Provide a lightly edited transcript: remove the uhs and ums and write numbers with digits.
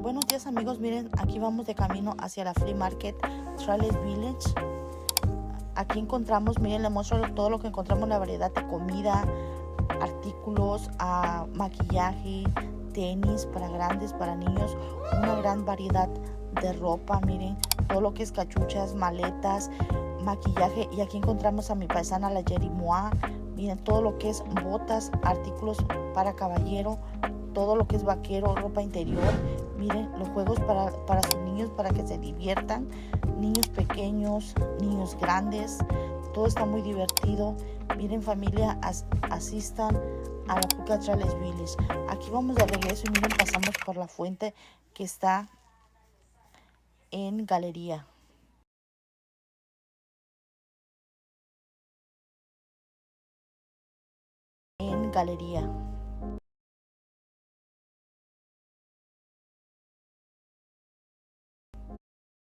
Buenos días amigos, miren, aquí vamos de camino hacia la Flea Market Trailer Village. Aquí encontramos, miren, les muestro todo lo que encontramos, la variedad de comida, artículos, maquillaje, tenis para grandes, para niños, una gran variedad de ropa, miren, todo lo que es cachuchas, maletas, maquillaje. Y aquí encontramos a mi paisana, la Jerimoa, miren, todo lo que es botas, artículos para caballero, todo lo que es vaquero, ropa interior. Miren, los juegos para sus niños, para que se diviertan, niños pequeños, niños grandes, todo está muy divertido. Miren familia, asistan a la Puka Trailer Village. Aquí vamos de regreso y miren, pasamos por la fuente que está en Galería. Galería.